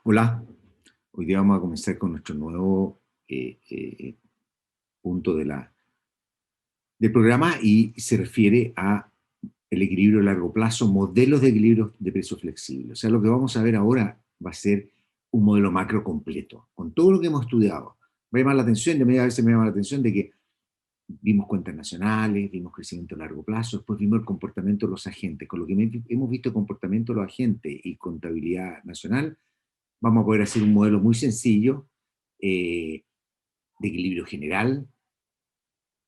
Hola, hoy día vamos a comenzar con nuestro nuevo punto del programa y se refiere a el equilibrio a largo plazo, modelos de equilibrio de precios flexibles. O sea, lo que vamos a ver ahora va a ser un modelo macro completo, con todo lo que hemos estudiado. Va a llamar la atención, de media vez me llama la atención de que vimos cuentas nacionales, vimos crecimiento a largo plazo, después vimos el comportamiento de los agentes. Con lo que hemos visto el comportamiento de los agentes y contabilidad nacional, vamos a poder hacer un modelo muy sencillo de equilibrio general,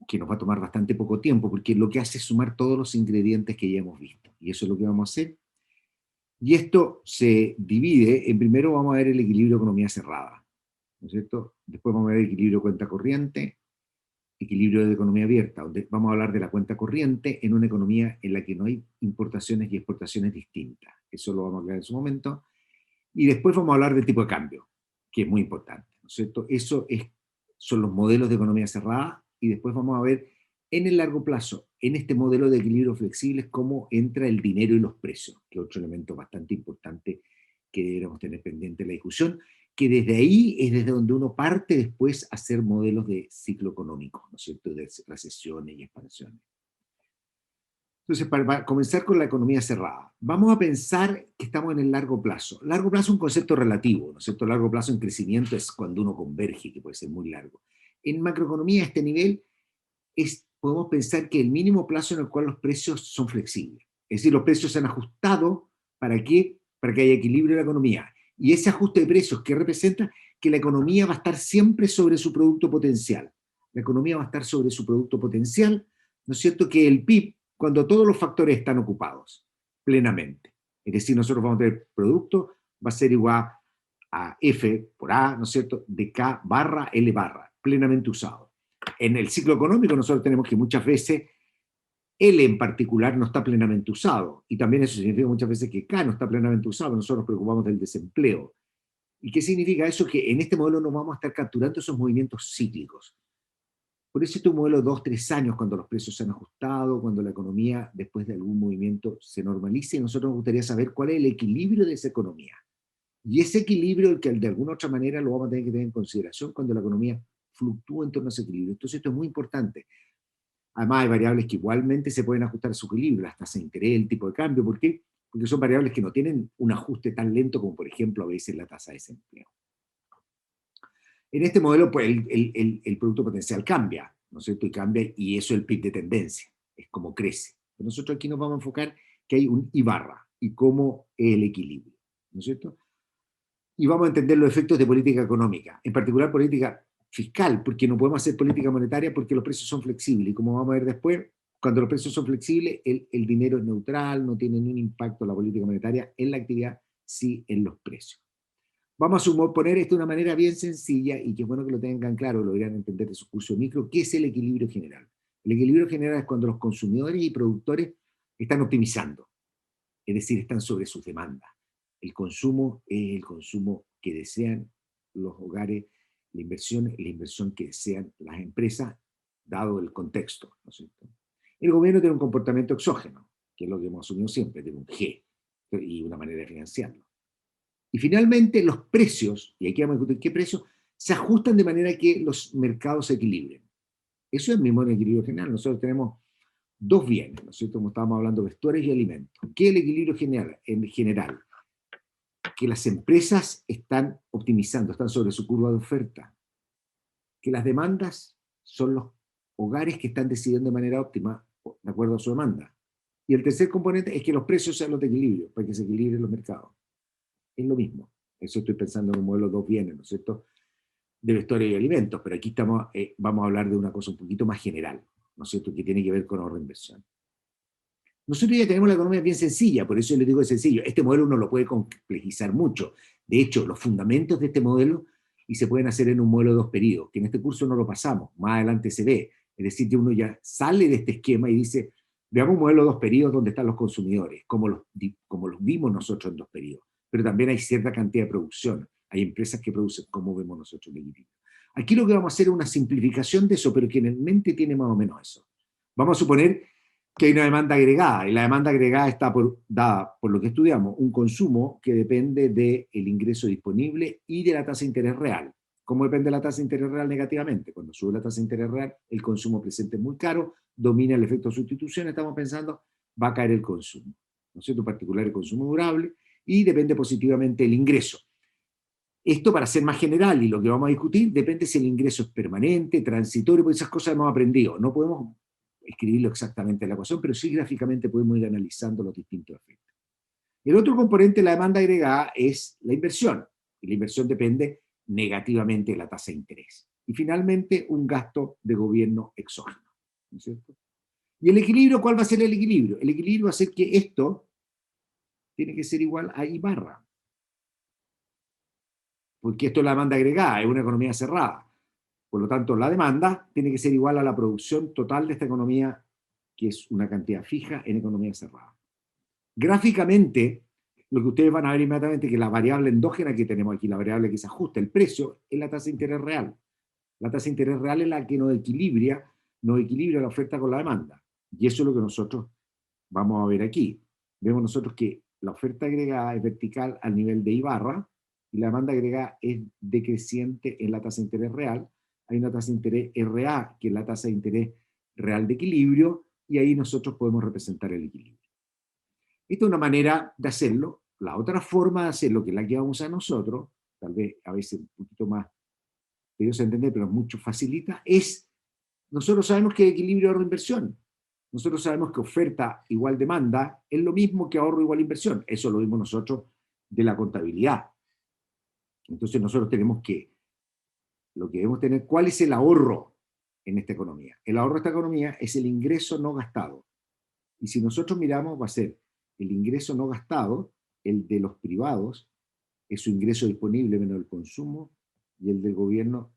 que nos va a tomar bastante poco tiempo, porque lo que hace es sumar todos los ingredientes que ya hemos visto. Y eso es lo que vamos a hacer. Y esto se divide, en primero vamos a ver el equilibrio economía cerrada, ¿no es cierto? Después vamos a ver el equilibrio cuenta corriente, equilibrio de economía abierta, donde vamos a hablar de la cuenta corriente en una economía en la que no hay importaciones y exportaciones distintas. Eso lo vamos a hablar en su momento. Y después vamos a hablar del tipo de cambio, que es muy importante, ¿no es cierto? Son los modelos de economía cerrada, y después vamos a ver en el largo plazo, en este modelo de equilibrio flexible, cómo entra el dinero y los precios, que es otro elemento bastante importante que deberíamos tener pendiente en la discusión, que desde ahí es desde donde uno parte después a hacer modelos de ciclo económico, ¿no es cierto?, de recesiones y expansiones. Entonces, para comenzar con la economía cerrada, vamos a pensar que estamos en el largo plazo. Largo plazo es un concepto relativo, ¿no es cierto? Largo plazo en crecimiento es cuando uno converge, que puede ser muy largo. En macroeconomía, a este nivel, podemos pensar que el mínimo plazo en el cual los precios son flexibles. Es decir, los precios se han ajustado, ¿para qué? Para que haya equilibrio en la economía. Y ese ajuste de precios, ¿qué representa? Que la economía va a estar siempre sobre su producto potencial. La economía va a estar sobre su producto potencial, ¿no es cierto? Que el PIB, cuando todos los factores están ocupados plenamente. Es decir, nosotros vamos a tener producto, va a ser igual a F por A, ¿no es cierto?, de K barra L barra, plenamente usado. En el ciclo económico nosotros tenemos que muchas veces L en particular no está plenamente usado, y también eso significa muchas veces que K no está plenamente usado. Nosotros nos preocupamos del desempleo. ¿Y qué significa eso? Que en este modelo no vamos a estar capturando esos movimientos cíclicos. Por eso este modelo de 2, 3 años, cuando los precios se han ajustado, cuando la economía después de algún movimiento se normalice, nosotros nos gustaría saber cuál es el equilibrio de esa economía. Y ese equilibrio, el que de alguna otra manera lo vamos a tener que tener en consideración cuando la economía fluctúa en torno a ese equilibrio. Entonces esto es muy importante. Además hay variables que igualmente se pueden ajustar a su equilibrio, las tasas de interés, el tipo de cambio. ¿Por qué? Porque son variables que no tienen un ajuste tan lento como, por ejemplo, a veces la tasa de desempleo. En este modelo, pues, el producto potencial cambia, ¿no es cierto? Y cambia, y eso es el PIB de tendencia, es como crece. Pero nosotros aquí nos vamos a enfocar que hay un I barra y cómo es el equilibrio, ¿no es cierto? Y vamos a entender los efectos de política económica, en particular política fiscal, porque no podemos hacer política monetaria porque los precios son flexibles. Y como vamos a ver después, cuando los precios son flexibles, el dinero es neutral, no tiene ningún impacto la política monetaria en la actividad, sí en los precios. Vamos a suponer esto de una manera bien sencilla, y que es bueno que lo tengan claro, lo irán a entender de su curso micro, ¿qué es el equilibrio general? El equilibrio general es cuando los consumidores y productores están optimizando, es decir, están sobre sus demandas. El consumo es el consumo que desean los hogares, la inversión es la inversión que desean las empresas, dado el contexto, ¿no es cierto? El gobierno tiene un comportamiento exógeno, que es lo que hemos asumido siempre, tiene un G, y una manera de financiarlo. Y finalmente los precios, y aquí vamos a discutir qué precios, se ajustan de manera que los mercados se equilibren. Eso es el mismo en el equilibrio general. Nosotros tenemos dos bienes, ¿no es cierto? Como estábamos hablando, vestuarios y alimentos. ¿Qué es el equilibrio general? En general, que las empresas están optimizando, están sobre su curva de oferta, que las demandas son los hogares que están decidiendo de manera óptima, de acuerdo a su demanda. Y el tercer componente es que los precios sean los de equilibrio, para que se equilibren los mercados. Es lo mismo. Eso estoy pensando en un modelo de dos bienes, ¿no es cierto?, de vestuario y alimentos, pero aquí vamos a hablar de una cosa un poquito más general, ¿no es cierto?, que tiene que ver con ahorro e inversión. Nosotros ya tenemos la economía bien sencilla, por eso yo les digo es sencillo. Este modelo uno lo puede complejizar mucho. De hecho, los fundamentos de este modelo y se pueden hacer en un modelo de 2 periodos, que en este curso no lo pasamos, más adelante se ve. Es decir, que uno ya sale de este esquema y dice, veamos un modelo de 2 periodos donde están los consumidores, como los vimos nosotros en 2 periodos. Pero también hay cierta cantidad de producción, hay empresas que producen, como vemos nosotros en el equilibrio. Aquí lo que vamos a hacer es una simplificación de eso, pero que en mente tiene más o menos eso. Vamos a suponer que hay una demanda agregada, y la demanda agregada está dada por lo que estudiamos, un consumo que depende del ingreso disponible y de la tasa de interés real. ¿Cómo depende la tasa de interés real negativamente? Cuando sube la tasa de interés real, el consumo presente es muy caro, domina el efecto de sustitución, estamos pensando, va a caer el consumo, ¿no es cierto? En particular el consumo durable, y depende positivamente el ingreso. Esto, para ser más general, y lo que vamos a discutir, depende si el ingreso es permanente, transitorio, porque esas cosas hemos aprendido. No podemos escribirlo exactamente en la ecuación, pero sí gráficamente podemos ir analizando los distintos efectos. El otro componente de la demanda agregada es la inversión, y la inversión depende negativamente de la tasa de interés. Y finalmente, un gasto de gobierno exógeno, ¿no es cierto? ¿Y el equilibrio? ¿Cuál va a ser el equilibrio? El equilibrio va a ser que esto tiene que ser igual a I barra, porque esto es la demanda agregada, es una economía cerrada. Por lo tanto, la demanda tiene que ser igual a la producción total de esta economía, que es una cantidad fija en economía cerrada. Gráficamente, lo que ustedes van a ver inmediatamente es que la variable endógena que tenemos aquí, la variable que se ajusta, el precio, es la tasa de interés real. La tasa de interés real es la que nos equilibra la oferta con la demanda. Y eso es lo que nosotros vamos a ver aquí. Vemos nosotros que la oferta agregada es vertical al nivel de I barra, y la demanda agregada es decreciente en la tasa de interés real. Hay una tasa de interés RA, que es la tasa de interés real de equilibrio, y ahí nosotros podemos representar el equilibrio. Esta es una manera de hacerlo. La otra forma de hacerlo, que es la que vamos a usar nosotros, tal vez a veces un poquito más tedioso de entender, pero mucho facilita, es, nosotros sabemos que equilibrio ahorro-inversión. Nosotros sabemos que oferta igual demanda es lo mismo que ahorro igual inversión. Eso lo vimos nosotros de la contabilidad. Entonces nosotros tenemos que, lo que debemos tener, ¿cuál es el ahorro en esta economía? El ahorro de esta economía es el ingreso no gastado. Y si nosotros miramos, va a ser el ingreso no gastado, el de los privados, es su ingreso disponible menos el consumo, y el del gobierno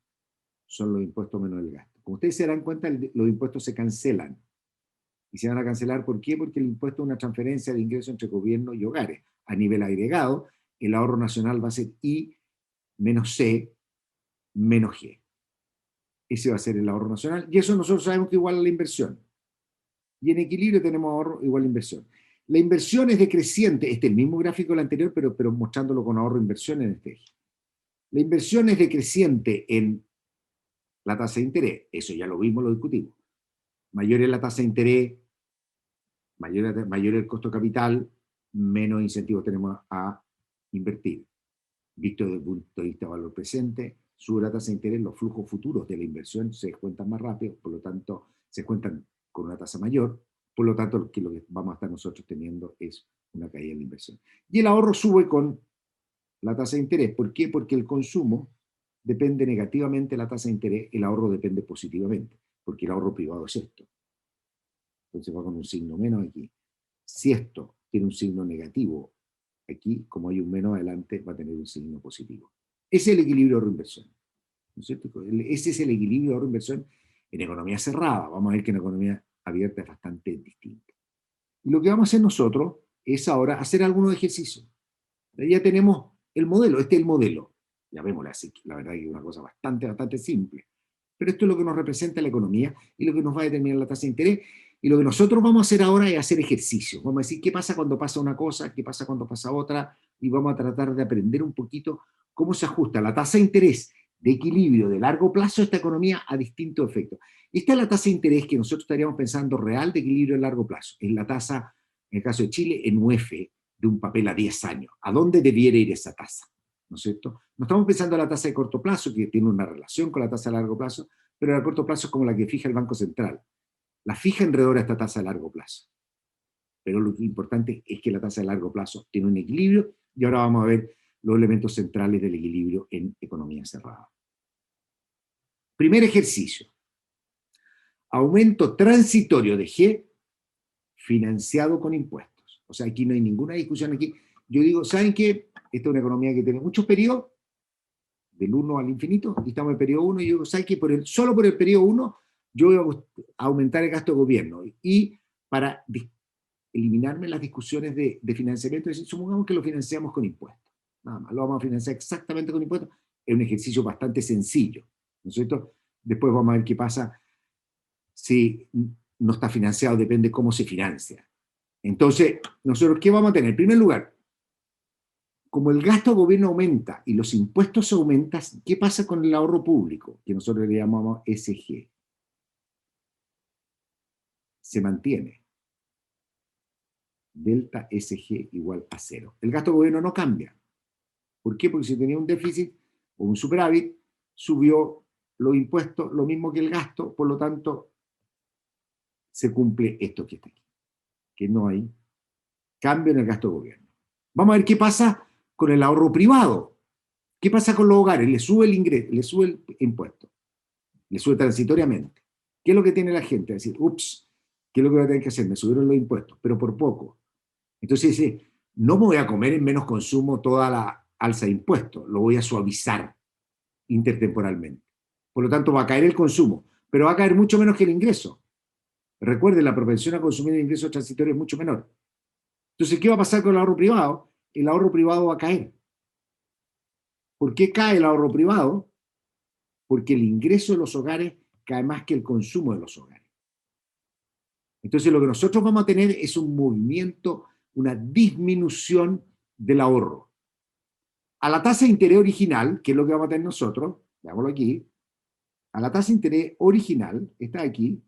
son los impuestos menos el gasto. Como ustedes se darán cuenta, los impuestos se cancelan. Y se van a cancelar, ¿por qué? Porque el impuesto es una transferencia de ingresos entre gobierno y hogares. A nivel agregado, el ahorro nacional va a ser I menos C menos G. Ese va a ser el ahorro nacional, y eso nosotros sabemos que igual a la inversión. Y en equilibrio tenemos ahorro igual a inversión. La inversión es decreciente, este es el mismo gráfico del anterior, pero mostrándolo con ahorro e inversión en este eje. La inversión es decreciente en la tasa de interés, eso ya lo vimos, lo discutimos. Mayor es la tasa de interés, mayor el costo de capital, menos incentivos tenemos a invertir. Visto desde el punto de vista de valor presente, sube la tasa de interés, los flujos futuros de la inversión se descuentan más rápido, por lo tanto, se cuentan con una tasa mayor, por lo tanto, lo que vamos a estar nosotros teniendo es una caída en la inversión. Y el ahorro sube con la tasa de interés. ¿Por qué? Porque el consumo depende negativamente de la tasa de interés, el ahorro depende positivamente, porque el ahorro privado es esto. Entonces va con un signo menos aquí. Si esto tiene un signo negativo aquí, como hay un menos adelante, va a tener un signo positivo. Ese es el equilibrio ahorro-inversión, ¿no es cierto? Ese es el equilibrio ahorro-inversión en economía cerrada. Vamos a ver que en economía abierta es bastante distinto. Y lo que vamos a hacer nosotros es ahora hacer algunos ejercicios. Ya tenemos el modelo, este es el modelo. Ya vemos la verdad que es una cosa bastante simple. Pero esto es lo que nos representa la economía y lo que nos va a determinar la tasa de interés. Y lo que nosotros vamos a hacer ahora es hacer ejercicios. Vamos a decir qué pasa cuando pasa una cosa, qué pasa cuando pasa otra, y vamos a tratar de aprender un poquito cómo se ajusta la tasa de interés de equilibrio de largo plazo de esta economía a distintos efectos. Esta es la tasa de interés que nosotros estaríamos pensando real de equilibrio de largo plazo. Es la tasa, en el caso de Chile, en UF, de un papel a 10 años. ¿A dónde debiera ir esa tasa? ¿No es cierto? No estamos pensando en la tasa de corto plazo, que tiene una relación con la tasa de largo plazo, pero a corto plazo es como la que fija el Banco Central. La fija alrededor de esta tasa de largo plazo. Pero lo importante es que la tasa de largo plazo tiene un equilibrio, y ahora vamos a ver los elementos centrales del equilibrio en economía cerrada. Primer ejercicio. Aumento transitorio de G financiado con impuestos. O sea, aquí no hay ninguna discusión. Aquí yo digo, ¿saben qué? Esta es una economía que tiene muchos periodos, del 1 al infinito, y estamos en el periodo 1, y yo digo, ¿saben qué? Solo por el periodo 1 yo voy a aumentar el gasto de gobierno. Y para eliminarme las discusiones de financiamiento, es decir, supongamos que lo financiamos con impuestos. Nada más, lo vamos a financiar exactamente con impuestos. Es un ejercicio bastante sencillo, ¿no es cierto? Después vamos a ver qué pasa si no está financiado, depende cómo se financia. Entonces, nosotros, ¿qué vamos a tener? En primer lugar, como el gasto del gobierno aumenta y los impuestos aumentan, ¿qué pasa con el ahorro público? Que nosotros le llamamos SG. Se mantiene. Delta SG igual a cero. El gasto del gobierno no cambia. ¿Por qué? Porque si tenía un déficit o un superávit, subió los impuestos lo mismo que el gasto, por lo tanto, se cumple esto que está aquí, que no hay cambio en el gasto del gobierno. Vamos a ver qué pasa con el ahorro privado. ¿Qué pasa con los hogares? Le sube el ingreso, le sube el impuesto, le sube transitoriamente. ¿Qué es lo que tiene la gente? Decir, ups, ¿qué es lo que voy a tener que hacer? Me subieron los impuestos, pero por poco. Entonces dice, no me voy a comer en menos consumo toda la alza de impuestos, lo voy a suavizar intertemporalmente. Por lo tanto, va a caer el consumo, pero va a caer mucho menos que el ingreso. Recuerden, la propensión a consumir el ingreso transitorio es mucho menor. Entonces, ¿qué va a pasar con el ahorro privado? El ahorro privado va a caer. ¿Por qué cae el ahorro privado? Porque el ingreso de los hogares cae más que el consumo de los hogares. Entonces, lo que nosotros vamos a tener es un movimiento, una disminución del ahorro. A la tasa de interés original, que es lo que vamos a tener nosotros, veámoslo aquí, a la tasa de interés original, está aquí,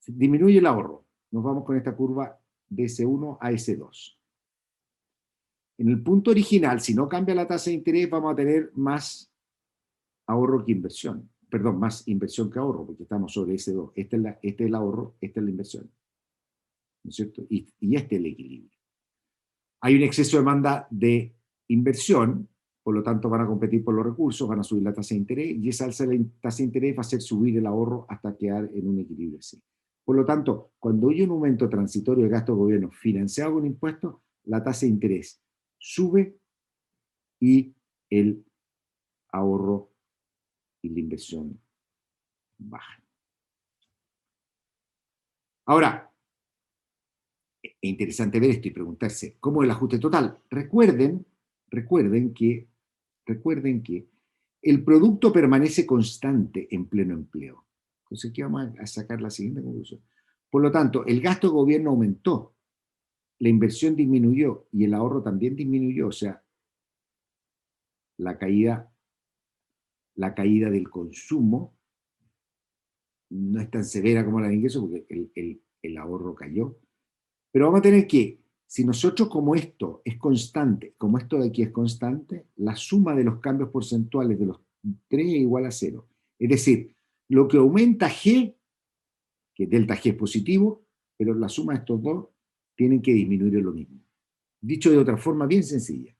disminuye el ahorro. Nos vamos con esta curva de S1 a S2. En el punto original, si no cambia la tasa de interés, vamos a tener más ahorro que inversión. Perdón, más inversión que ahorro, porque estamos sobre S2. Este es el ahorro, esta es la inversión. ¿No es cierto? Y este es el equilibrio. Hay un exceso de demanda de inversión, por lo tanto van a competir por los recursos, van a subir la tasa de interés, y esa alza de la tasa de interés va a hacer subir el ahorro hasta quedar en un equilibrio así. Por lo tanto, cuando hay un aumento transitorio de gasto del gobierno financiado con impuestos, la tasa de interés sube y el ahorro y la inversión bajan. Ahora, es interesante ver esto y preguntarse, ¿cómo es el ajuste total? Recuerden que el producto permanece constante en pleno empleo. Entonces, aquí vamos a sacar la siguiente conclusión. Por lo tanto, el gasto de gobierno aumentó, la inversión disminuyó y el ahorro también disminuyó. O sea, la caída del consumo no es tan severa como la de ingreso porque el ahorro cayó. Pero vamos a tener que, si nosotros como esto es constante, como esto de aquí es constante, la suma de los cambios porcentuales de los tres es igual a cero. Es decir, lo que aumenta G, que delta G es positivo, pero la suma de estos dos tienen que disminuir lo mismo. Dicho de otra forma bien sencilla,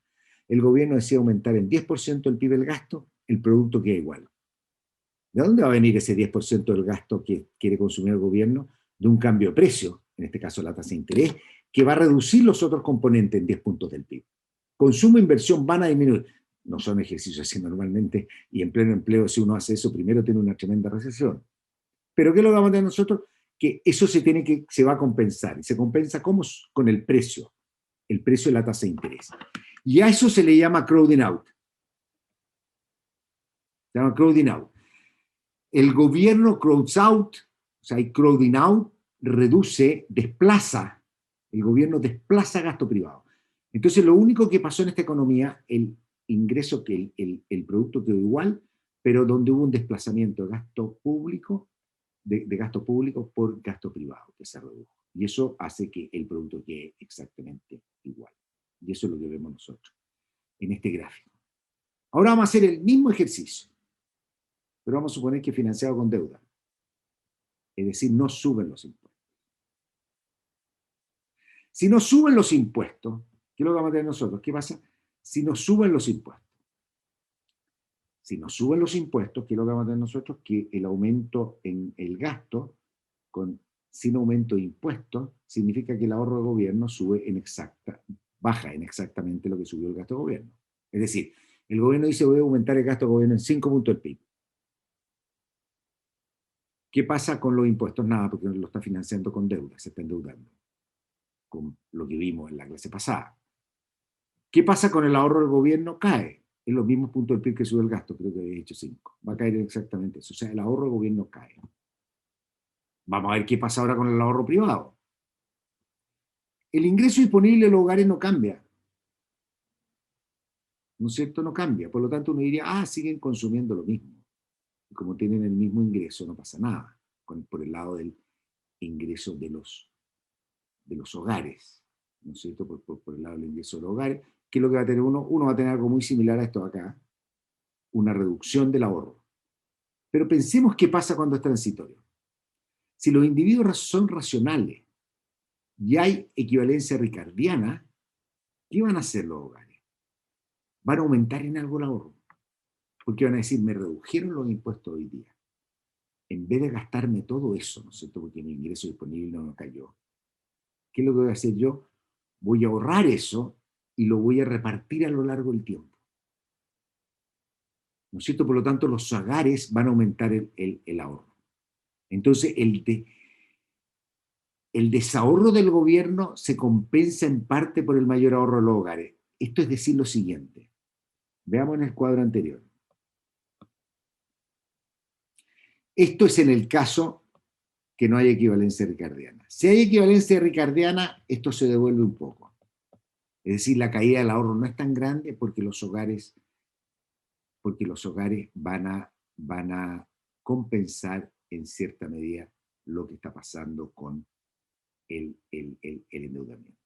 el gobierno decide aumentar en 10% el PIB el gasto, el producto queda igual. ¿De dónde va a venir ese 10% del gasto que quiere consumir el gobierno? De un cambio de precio, en este caso la tasa de interés, que va a reducir los otros componentes en 10 puntos del PIB. Consumo e inversión van a disminuir. No son ejercicios así normalmente, y en pleno empleo, si uno hace eso, primero tiene una tremenda recesión. Pero ¿qué es lo que vamos a tener nosotros? Que eso se va a compensar. ¿Y se compensa cómo? Con el precio de la tasa de interés. Y a eso se le llama crowding out. Se llama crowding out. El gobierno crowds out, o sea, hay crowding out, desplaza, el gobierno desplaza gasto privado. Entonces, lo único que pasó en esta economía, el ingreso, que el producto quedó igual, pero donde hubo un desplazamiento de gasto público, de gasto público por gasto privado, que se redujo. Y eso hace que el producto quede exactamente igual. Y eso es lo que vemos nosotros en este gráfico. Ahora vamos a hacer el mismo ejercicio, pero vamos a suponer que es financiado con deuda. Es decir, no suben los impuestos. Si no suben los impuestos, ¿qué es lo que vamos a tener nosotros? ¿Qué pasa si no suben los impuestos? Si no suben los impuestos, ¿qué es lo que vamos a tener nosotros? Que el aumento en el gasto, sin aumento de impuestos, significa que el ahorro de gobierno baja en exactamente lo que subió el gasto de gobierno. Es decir, el gobierno dice voy a aumentar el gasto de gobierno en 5 puntos del PIB. ¿Qué pasa con los impuestos? Nada, porque lo está financiando con deuda, se está endeudando, con lo que vimos en la clase pasada. ¿Qué pasa con el ahorro del gobierno? Cae en los mismos puntos del PIB que sube el gasto, creo que había dicho 5. Va a caer exactamente eso. O sea, el ahorro del gobierno cae. Vamos a ver qué pasa ahora con el ahorro privado. El ingreso disponible de los hogares no cambia, ¿no es cierto? No cambia. Por lo tanto, uno diría, siguen consumiendo lo mismo. Y como tienen el mismo ingreso, no pasa nada por el lado del ingreso de los hogares, ¿no es cierto? Por el lado del ingreso de los hogares. ¿Qué es lo que va a tener uno? Uno va a tener algo muy similar a esto de acá, una reducción del ahorro. Pero pensemos qué pasa cuando es transitorio. Si los individuos son racionales y hay equivalencia ricardiana, ¿qué van a hacer los hogares? Van a aumentar en algo el ahorro. Porque van a decir, me redujeron los impuestos hoy día. En vez de gastarme todo eso, ¿no es cierto? Porque mi ingreso disponible no cayó. ¿Qué es lo que voy a hacer yo? Voy a ahorrar eso y lo voy a repartir a lo largo del tiempo. ¿No es cierto? Por lo tanto, los hogares van a aumentar el ahorro. Entonces, el desahorro del gobierno se compensa en parte por el mayor ahorro de los hogares. Esto es decir lo siguiente. Veamos en el cuadro anterior. Esto es en el caso que no hay equivalencia ricardiana. Si hay equivalencia ricardiana, esto se devuelve un poco. Es decir, la caída del ahorro no es tan grande porque los hogares van a compensar en cierta medida lo que está pasando con el endeudamiento.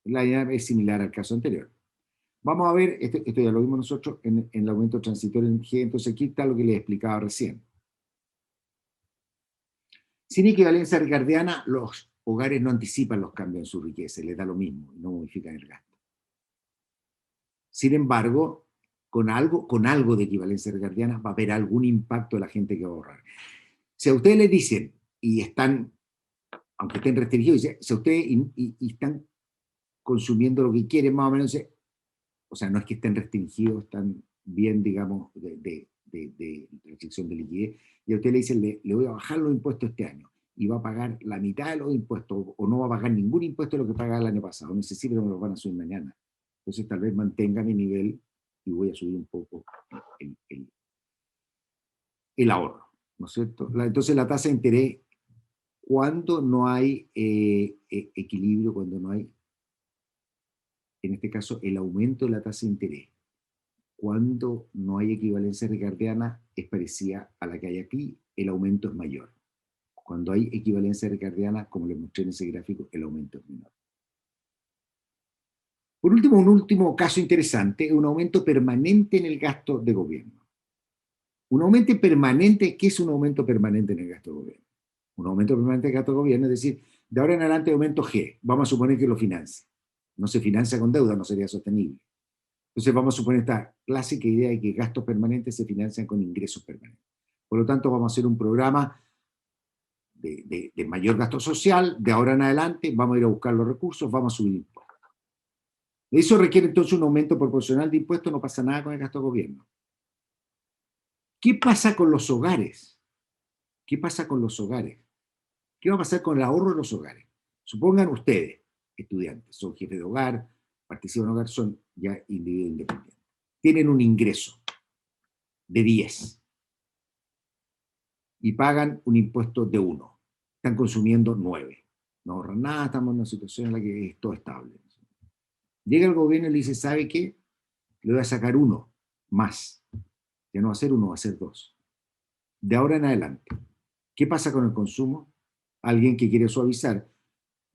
La dinámica es similar al caso anterior. Vamos a ver, esto ya lo vimos nosotros en el aumento transitorio de energía, entonces aquí está lo que les explicaba recién. Sin equivalencia ricardiana, los hogares no anticipan los cambios en su riqueza, les da lo mismo, no modifican el gasto. Sin embargo, con algo de equivalencia ricardiana va a haber algún impacto de la gente que va a ahorrar. Si a ustedes les dicen, y están, aunque estén restringidos, si a ustedes y están consumiendo lo que quieren, más o menos, o sea, no es que estén restringidos, están bien, digamos, de restricción de liquidez, y a usted le dicen, le voy a bajar los impuestos este año, y va a pagar la mitad de los impuestos, o no va a pagar ningún impuesto de lo que pagaba el año pasado, no sé si me lo van a subir mañana. Entonces tal vez mantenga mi nivel y voy a subir un poco el ahorro, ¿no es cierto? Entonces la tasa de interés, cuando no hay equilibrio, cuando no hay, en este caso, el aumento de la tasa de interés, cuando no hay equivalencia ricardiana, es parecida a la que hay aquí, el aumento es mayor. Cuando hay equivalencia ricardiana, como les mostré en ese gráfico, el aumento es menor. Por último, un último caso interesante es un aumento permanente en el gasto de gobierno. Un aumento permanente, ¿qué es un aumento permanente en el gasto de gobierno? Un aumento permanente en el gasto de gobierno, es decir, de ahora en adelante aumento G, vamos a suponer que lo financia. No se financia con deuda, no sería sostenible. Entonces vamos a suponer esta clásica idea de que gastos permanentes se financian con ingresos permanentes. Por lo tanto, vamos a hacer un programa de mayor gasto social, de ahora en adelante, vamos a ir a buscar los recursos, vamos a subir impuestos. Eso requiere entonces un aumento proporcional de impuestos, no pasa nada con el gasto de gobierno. ¿Qué pasa con los hogares? ¿Qué pasa con los hogares? ¿Qué va a pasar con el ahorro de los hogares? Supongan ustedes, estudiantes, son jefes de hogar, participan en hogar, son ya individuos independientes. Tienen un ingreso de 10 y pagan un impuesto de 1. Están consumiendo 9. No ahorran nada, estamos en una situación en la que es todo estable. Llega el gobierno y le dice, ¿sabe qué? Le voy a sacar 1 más. Ya no va a ser 1, va a ser 2. De ahora en adelante. ¿Qué pasa con el consumo? Alguien que quiere suavizar.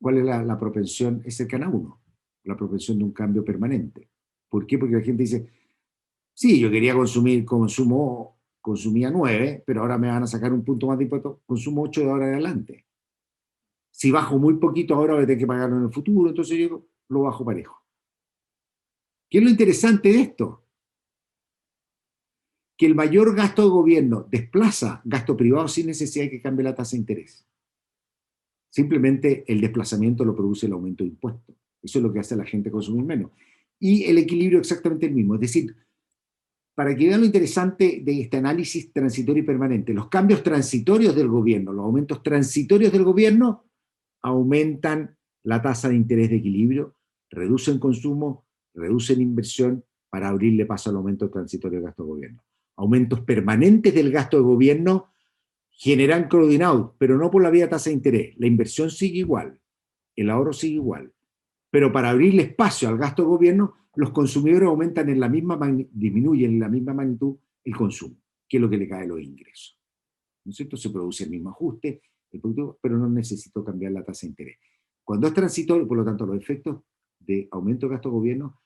¿Cuál es la propensión? Es cercana a 1. La propensión de un cambio permanente. ¿Por qué? Porque la gente dice, sí, yo quería consumía 9, pero ahora me van a sacar un punto más de impuesto, consumo 8 de ahora en adelante. Si bajo muy poquito ahora voy a tener que pagarlo en el futuro, entonces yo lo bajo parejo. ¿Qué es lo interesante de esto? Que el mayor gasto de gobierno desplaza gasto privado sin necesidad de que cambie la tasa de interés. Simplemente el desplazamiento lo produce el aumento de impuestos. Eso es lo que hace a la gente consumir menos. Y el equilibrio es exactamente el mismo. Es decir, para que vean lo interesante de este análisis transitorio y permanente, los cambios transitorios del gobierno, los aumentos transitorios del gobierno aumentan la tasa de interés de equilibrio, reducen consumo, reducen inversión para abrirle paso al aumento transitorio del gasto de gobierno. Aumentos permanentes del gasto de gobierno generan crowding out, pero no por la vía de tasa de interés. La inversión sigue igual, el ahorro sigue igual. Pero para abrirle espacio al gasto de gobierno, los consumidores aumentan en la misma disminuyen en la misma magnitud el consumo, que es lo que le cae a los ingresos. ¿No es cierto? Se produce el mismo ajuste, pero no necesito cambiar la tasa de interés. Cuando es transitorio, por lo tanto, los efectos de aumento de gasto de gobierno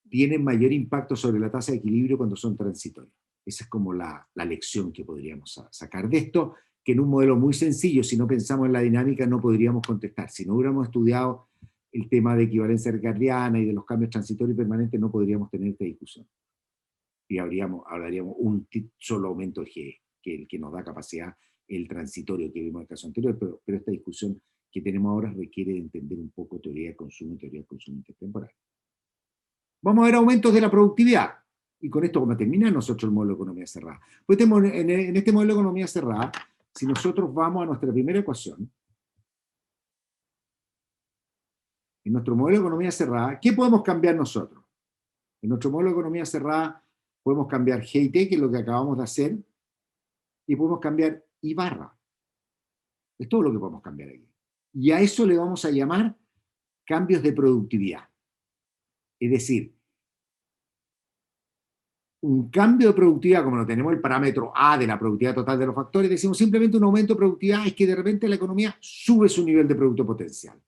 tienen mayor impacto sobre la tasa de equilibrio cuando son transitorios. Esa es como la lección que podríamos sacar de esto, que en un modelo muy sencillo, si no pensamos en la dinámica, no podríamos contestar. Si no hubiéramos estudiado el tema de equivalencia ricardiana y de los cambios transitorios y permanentes, no podríamos tener esta discusión. Y hablaríamos un solo aumento de G, que es el que nos da capacidad, el transitorio que vimos en el caso anterior, pero esta discusión que tenemos ahora requiere de entender un poco teoría de consumo y teoría de consumo intertemporal. Vamos a ver aumentos de la productividad. Y con esto, como termina nosotros el modelo de economía cerrada. Pues en este modelo de economía cerrada, si nosotros vamos a nuestra primera ecuación, en nuestro modelo de economía cerrada, ¿qué podemos cambiar nosotros? En nuestro modelo de economía cerrada podemos cambiar G y T, que es lo que acabamos de hacer, y podemos cambiar I barra. Es todo lo que podemos cambiar aquí. Y a eso le vamos a llamar cambios de productividad. Es decir, un cambio de productividad, como lo tenemos el parámetro A de la productividad total de los factores, decimos simplemente un aumento de productividad es que de repente la economía sube su nivel de producto potencial.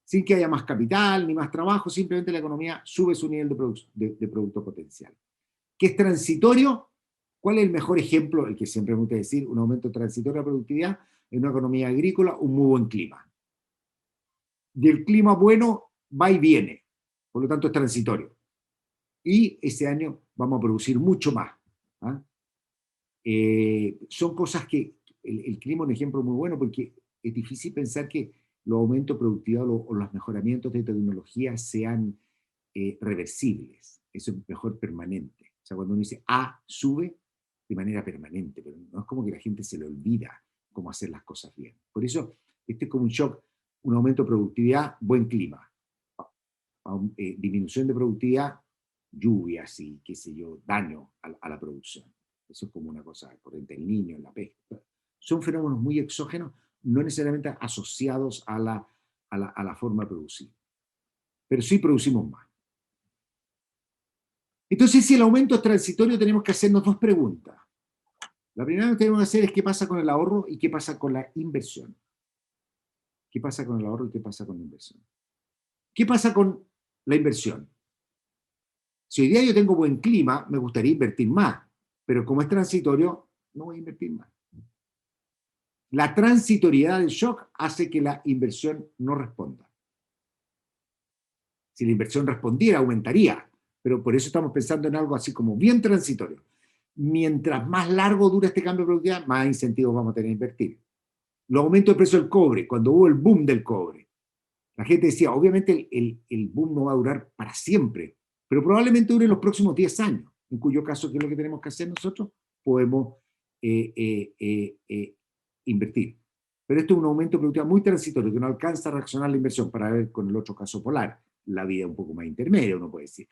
Sin que haya más capital ni más trabajo, simplemente la economía sube su nivel de producto potencial. ¿Qué es transitorio? ¿Cuál es el mejor ejemplo? El que siempre me gusta decir, un aumento transitorio de la productividad en una economía agrícola, un muy buen clima. Del clima bueno va y viene, por lo tanto es transitorio. Y ese año vamos a producir mucho más. ¿Ah? Son cosas que el clima es un ejemplo muy bueno porque es difícil pensar que los aumentos productivos o los mejoramientos de tecnología sean reversibles. Eso es mejor permanente. O sea, cuando uno dice A sube de manera permanente, pero no es como que la gente se le olvida cómo hacer las cosas bien. Por eso, este es como un shock, un aumento de productividad, buen clima. Disminución de productividad, lluvias y qué sé yo, daño a la producción. Eso es como una cosa corriente del Niño, en la pesca. Son fenómenos muy exógenos, no necesariamente asociados a la forma de producir. Pero sí producimos más. Entonces, si el aumento es transitorio, tenemos que hacernos dos preguntas. La primera que tenemos que hacer es qué pasa con el ahorro y qué pasa con la inversión. ¿Qué pasa con el ahorro y qué pasa con la inversión? ¿Qué pasa con la inversión? Si hoy día yo tengo buen clima, me gustaría invertir más, pero como es transitorio, no voy a invertir más. La transitoriedad del shock hace que la inversión no responda. Si la inversión respondiera, aumentaría, pero por eso estamos pensando en algo así como bien transitorio. Mientras más largo dura este cambio de productividad, más incentivos vamos a tener a invertir. Los aumentos de precio del cobre, cuando hubo el boom del cobre, la gente decía, obviamente el boom no va a durar para siempre, pero probablemente dure los próximos 10 años, en cuyo caso, ¿qué es lo que tenemos que hacer nosotros? Podemos invertir. Pero esto es un aumento de productividad muy transitorio, que no alcanza a reaccionar la inversión, para ver con el otro caso polar, la vida un poco más intermedia, uno puede decir.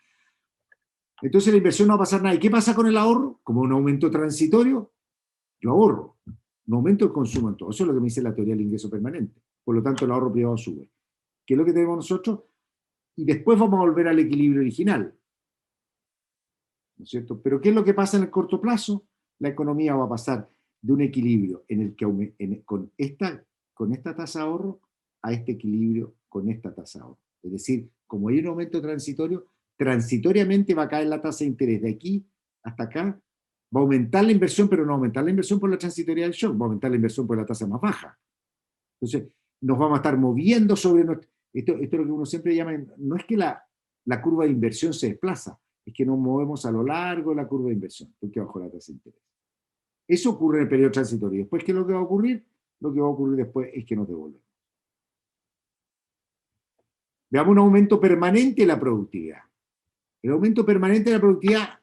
Entonces la inversión no va a pasar nada. ¿Y qué pasa con el ahorro? Como un aumento transitorio, yo ahorro, no aumento el consumo en todo. Eso es lo que me dice la teoría del ingreso permanente. Por lo tanto, el ahorro privado sube. ¿Qué es lo que tenemos nosotros? Y después vamos a volver al equilibrio original. ¿No es cierto? Pero ¿qué es lo que pasa en el corto plazo? La economía va a pasar de un equilibrio en el que con esta tasa de ahorro a este equilibrio con esta tasa de ahorro. Es decir, como hay un aumento transitorio, transitoriamente va a caer la tasa de interés de aquí hasta acá, va a aumentar la inversión, pero no va a aumentar la inversión por la transitoriedad del shock, va a aumentar la inversión por la tasa más baja. Entonces, nos vamos a estar moviendo sobre esto es lo que uno siempre llama, no es que la curva de inversión se desplaza, es que nos movemos a lo largo de la curva de inversión, porque bajo la tasa de interés. Eso ocurre en el periodo transitorio. Después, ¿qué es lo que va a ocurrir? Lo que va a ocurrir después es que nos devolvemos. Veamos un aumento permanente de la productividad. El aumento permanente de la productividad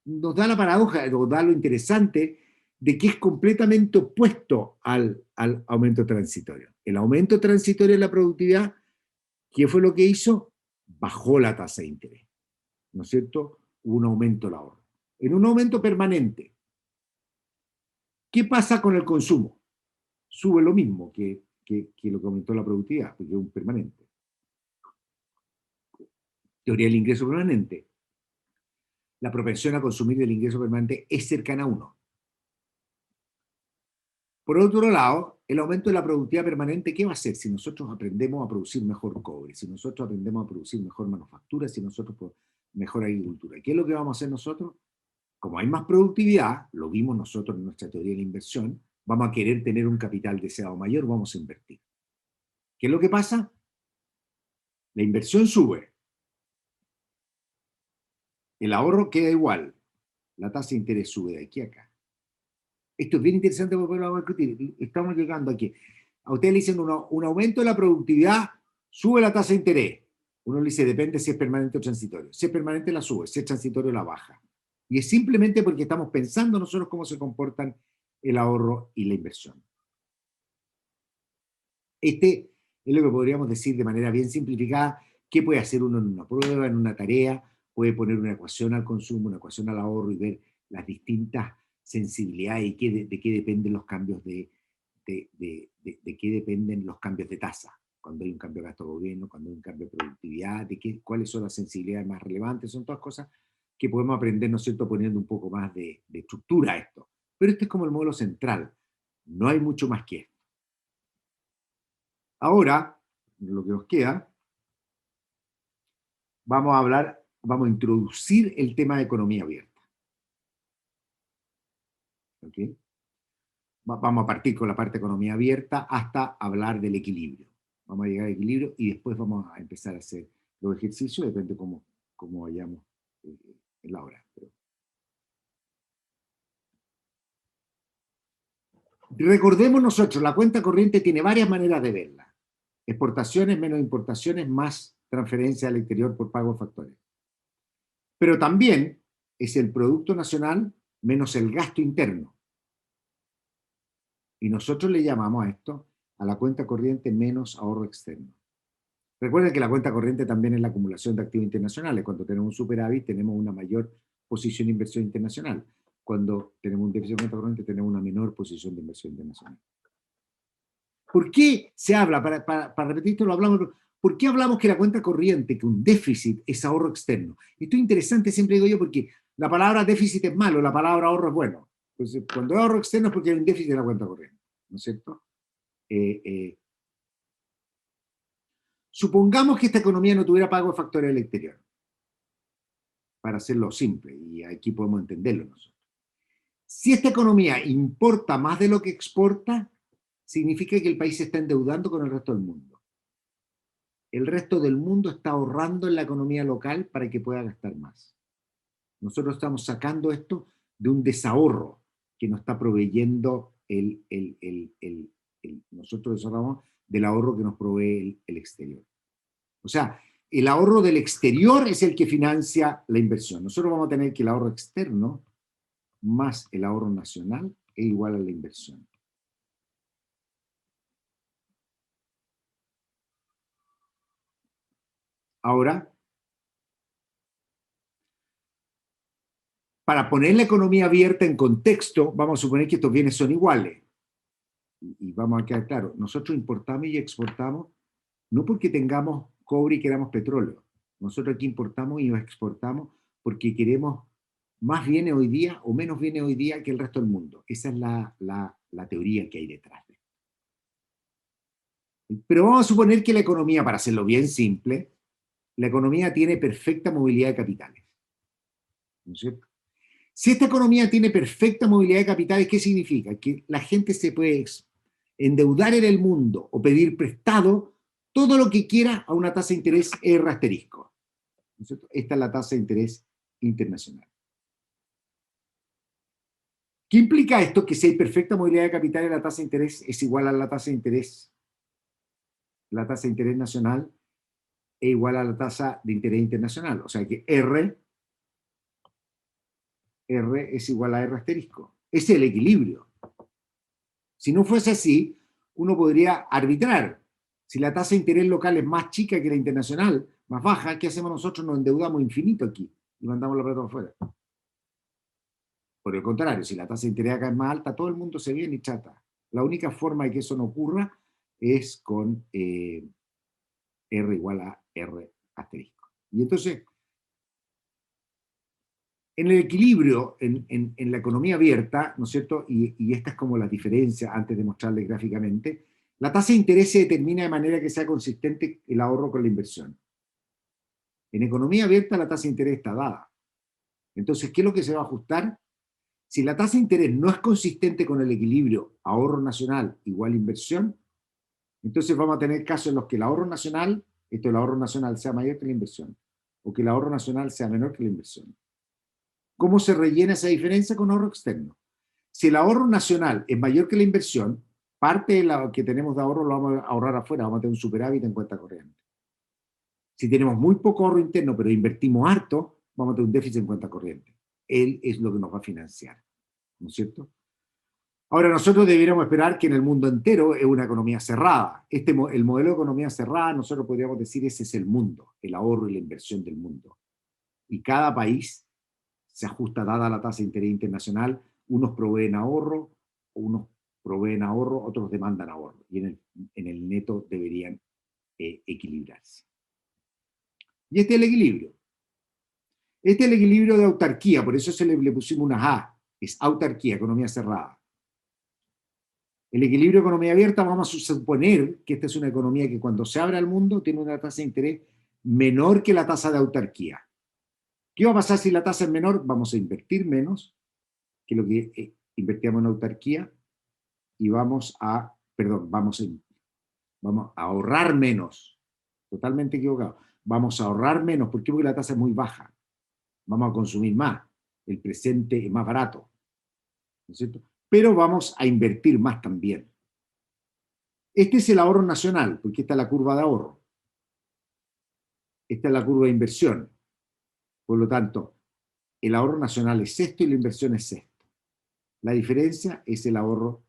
nos da la paradoja, nos da lo interesante de que es completamente opuesto al aumento transitorio. El aumento transitorio de la productividad, ¿qué fue lo que hizo? Bajó la tasa de interés. ¿no es cierto? Hubo un aumento del ahorro. En un aumento permanente, ¿qué pasa con el consumo? Sube lo mismo que lo que aumentó la productividad, porque es un permanente. Teoría del ingreso permanente. La propensión a consumir del ingreso permanente es cercana a 1. Por otro lado, el aumento de la productividad permanente, ¿qué va a hacer si nosotros aprendemos a producir mejor cobre, si nosotros aprendemos a producir mejor manufactura, si nosotros mejor agricultura? ¿Qué es lo que vamos a hacer nosotros? Como hay más productividad, lo vimos nosotros en nuestra teoría de la inversión, vamos a querer tener un capital deseado mayor, vamos a invertir. ¿Qué es lo que pasa? La inversión sube, el ahorro queda igual, la tasa de interés sube de aquí a acá. Esto es bien interesante porque lo vamos a discutir. Estamos llegando aquí. A ustedes le dicen un aumento de la productividad, sube la tasa de interés. Uno le dice, depende si es permanente o transitorio. Si es permanente la sube, si es transitorio la baja. Y es simplemente porque estamos pensando nosotros cómo se comportan el ahorro y la inversión. Este es lo que podríamos decir de manera bien simplificada, qué puede hacer uno en una prueba, en una tarea, puede poner una ecuación al consumo, una ecuación al ahorro y ver las distintas sensibilidades y de qué dependen los cambios de qué dependen los cambios de tasa, cuando hay un cambio de gasto de gobierno, cuando hay un cambio de productividad, cuáles son las sensibilidades más relevantes, son todas cosas que podemos aprender, ¿no es cierto?, poniendo un poco más de estructura a esto. Pero este es como el modelo central, no hay mucho más que esto. Ahora, lo que nos queda, vamos a introducir el tema de economía abierta. ¿Okay? Vamos a partir con la parte de economía abierta hasta hablar del equilibrio. Vamos a llegar al equilibrio y después vamos a empezar a hacer los ejercicios, depende cómo vayamos en la hora. Recordemos nosotros, la cuenta corriente tiene varias maneras de verla. Exportaciones menos importaciones más transferencia al exterior por pago de factores. Pero también es el Producto Nacional menos el gasto interno. Y nosotros le llamamos a esto a la cuenta corriente menos ahorro externo. Recuerden que la cuenta corriente también es la acumulación de activos internacionales. Cuando tenemos un superávit tenemos una mayor posición de inversión internacional. Cuando tenemos un déficit de cuenta corriente tenemos una menor posición de inversión internacional. ¿Por qué se habla? Para repetir esto lo hablamos. ¿Por qué hablamos que la cuenta corriente, que un déficit es ahorro externo? Esto es interesante, siempre digo yo, porque la palabra déficit es malo, la palabra ahorro es bueno. Entonces, cuando es ahorro externo es porque hay un déficit de la cuenta corriente, ¿no es cierto? Supongamos que esta economía no tuviera pago de factores del exterior, para hacerlo simple, y aquí podemos entenderlo nosotros. Si esta economía importa más de lo que exporta, significa que el país se está endeudando con el resto del mundo. El resto del mundo está ahorrando en la economía local para que pueda gastar más. Nosotros estamos sacando esto de un desahorro que nos está proveyendo nosotros desahorramos del ahorro que nos provee el exterior. O sea, el ahorro del exterior es el que financia la inversión. Nosotros vamos a tener que el ahorro externo más el ahorro nacional es igual a la inversión. Ahora, para poner la economía abierta en contexto, vamos a suponer que estos bienes son iguales. Y vamos a quedar claros, nosotros importamos y exportamos no porque tengamos cobre y queramos petróleo. Nosotros aquí importamos y exportamos porque queremos más bienes hoy día o menos bienes hoy día que el resto del mundo. Esa es la teoría que hay detrás de esto. Pero vamos a suponer que la economía, para hacerlo bien simple, la economía tiene perfecta movilidad de capitales. ¿No es cierto? Si esta economía tiene perfecta movilidad de capitales, ¿qué significa? Que la gente se puede endeudar en el mundo o pedir prestado todo lo que quiera a una tasa de interés R asterisco. ¿No es cierto? Esta es la tasa de interés internacional. ¿Qué implica esto? Que si hay perfecta movilidad de capitales, la tasa de interés es igual a la tasa de interés nacional es igual a la tasa de interés internacional. O sea que R es igual a R asterisco. Ese es el equilibrio. Si no fuese así, uno podría arbitrar. Si la tasa de interés local es más chica que la internacional, más baja, ¿qué hacemos nosotros? Nos endeudamos infinito aquí. y mandamos la plata afuera. Por el contrario, si la tasa de interés acá es más alta, todo el mundo se viene y trata. La única forma de que eso no ocurra es con R igual a R asterisco. Y entonces, en el equilibrio, en la economía abierta, ¿no es cierto? Y esta es como la diferencia, antes de mostrarles gráficamente, la tasa de interés se determina de manera que sea consistente el ahorro con la inversión. En economía abierta la tasa de interés está dada. Entonces, ¿qué es lo que se va a ajustar? Si la tasa de interés no es consistente con el equilibrio ahorro nacional igual inversión, entonces vamos a tener casos en los que el ahorro nacional, el ahorro nacional sea mayor que la inversión, o que el ahorro nacional sea menor que la inversión. ¿Cómo se rellena esa diferencia? Con ahorro externo. Si el ahorro nacional es mayor que la inversión, parte de lo que tenemos de ahorro lo vamos a ahorrar afuera, vamos a tener un superávit en cuenta corriente. Si tenemos muy poco ahorro interno, pero invertimos harto, vamos a tener un déficit en cuenta corriente. Él es lo que nos va a financiar, ¿no es cierto? Ahora, nosotros deberíamos esperar que en el mundo entero es una economía cerrada. El modelo de economía cerrada, nosotros podríamos decir, ese es el mundo, el ahorro y la inversión del mundo. Y cada país se ajusta dada la tasa de interés internacional, unos proveen ahorro, otros demandan ahorro, y en el neto deberían equilibrarse. Y este es el equilibrio. Este es el equilibrio de autarquía, por eso le pusimos una A, es autarquía, economía cerrada. El equilibrio de economía abierta, vamos a suponer que esta es una economía que cuando se abre al mundo tiene una tasa de interés menor que la tasa de autarquía. ¿Qué va a pasar si la tasa es menor? Vamos a invertir menos que lo que invertíamos en autarquía y vamos a ahorrar menos. Totalmente equivocado. Vamos a ahorrar menos. ¿Por qué? Porque la tasa es muy baja. Vamos a consumir más. El presente es más barato. ¿No es cierto? Pero vamos a invertir más también. Este es el ahorro nacional, porque esta es la curva de ahorro. Esta es la curva de inversión. Por lo tanto, el ahorro nacional es esto y la inversión es esto. La diferencia es el ahorro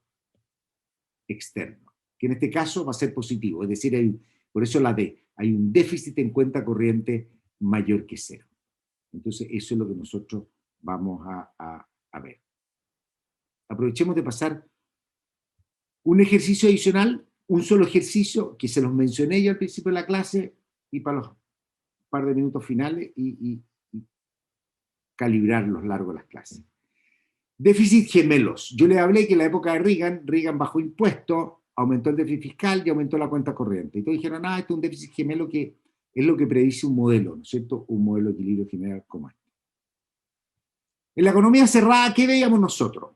externo, que en este caso va a ser positivo, es decir, por eso la D, hay un déficit en cuenta corriente mayor que cero. Entonces, eso es lo que nosotros vamos a ver. Aprovechemos de pasar un ejercicio adicional, un solo ejercicio que se los mencioné yo al principio de la clase y para los par de minutos finales y calibrar los largos de las clases. Déficit gemelos. Yo le hablé que en la época de Reagan bajó impuestos, aumentó el déficit fiscal y aumentó la cuenta corriente. Y todos dijeron, esto es un déficit gemelo que es lo que predice un modelo, ¿no es cierto? Un modelo de equilibrio general como este. En la economía cerrada, ¿qué veíamos nosotros?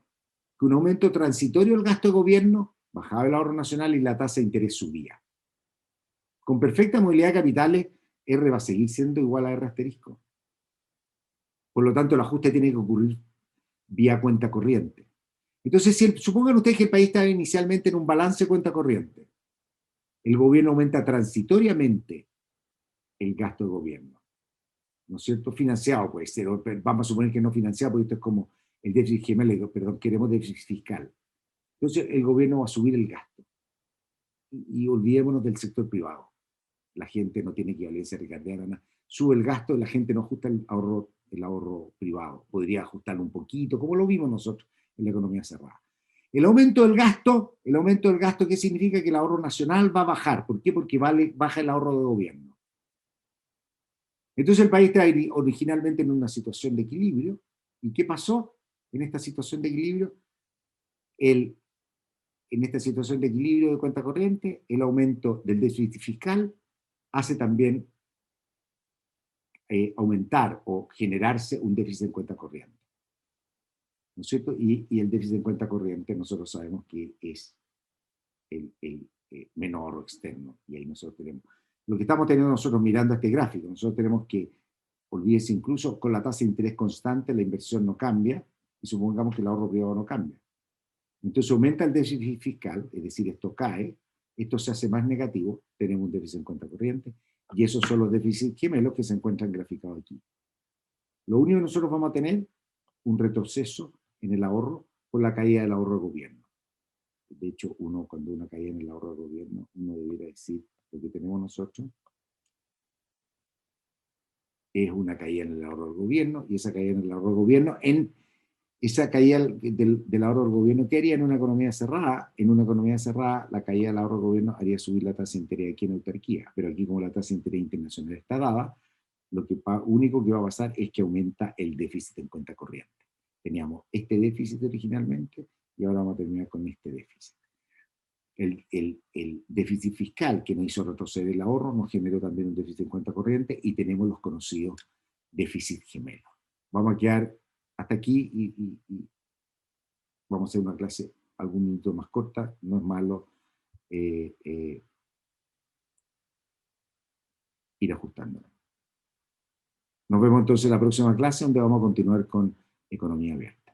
Que un aumento transitorio del gasto de gobierno, bajaba el ahorro nacional y la tasa de interés subía. Con perfecta movilidad de capitales, R va a seguir siendo igual a R asterisco. Por lo tanto, el ajuste tiene que ocurrir vía cuenta corriente. Entonces, supongan ustedes que el país estaba inicialmente en un balance de cuenta corriente. El gobierno aumenta transitoriamente el gasto de gobierno. ¿No es cierto? Financiado puede ser, vamos a suponer que no financiado, porque esto es como el déficit gemelo, perdón, queremos déficit fiscal. Entonces, el gobierno va a subir el gasto. Y olvidémonos del sector privado. La gente no tiene equivalencia ricardiana, sube el gasto y la gente no ajusta el ahorro privado. Podría ajustarlo un poquito, como lo vimos nosotros en la economía cerrada. El aumento del gasto, ¿qué significa? Que el ahorro nacional va a bajar. ¿Por qué? Porque baja el ahorro de gobierno. Entonces el país está originalmente en una situación de equilibrio. ¿Y qué pasó en esta situación de equilibrio? En esta situación de equilibrio de cuenta corriente, el aumento del déficit fiscal hace también aumentar o generarse un déficit en cuenta corriente. ¿No es cierto? Y el déficit en cuenta corriente nosotros sabemos que es el menor o externo. Y ahí nosotros tenemos, lo que estamos teniendo nosotros mirando este gráfico, nosotros tenemos que, olvídese, incluso con la tasa de interés constante, la inversión no cambia, y supongamos que el ahorro privado no cambia. Entonces aumenta el déficit fiscal, es decir, esto cae, esto se hace más negativo, tenemos un déficit en cuenta corriente, y esos son los déficits gemelos que se encuentran graficados aquí. Lo único que nosotros vamos a tener, un retroceso en el ahorro por la caída del ahorro del gobierno. De hecho, cuando uno cae en el ahorro del gobierno, uno debería decir, lo que tenemos nosotros es una caída en el ahorro del gobierno, y esa caída en el ahorro del gobierno, esa caída del ahorro del gobierno, ¿qué haría en una economía cerrada? En una economía cerrada, la caída del ahorro del gobierno haría subir la tasa de interés aquí en autarquía, pero aquí como la tasa de interés internacional está dada, único que va a pasar es que aumenta el déficit en cuenta corriente. Teníamos este déficit originalmente y ahora vamos a terminar con este déficit. El déficit fiscal que nos hizo retroceder el ahorro nos generó también un déficit en cuenta corriente y tenemos los conocidos déficit gemelos. Vamos a quedar hasta aquí y vamos a hacer una clase algún minuto más corta, no es malo ir ajustándola. Nos vemos entonces en la próxima clase donde vamos a continuar con economía abierta.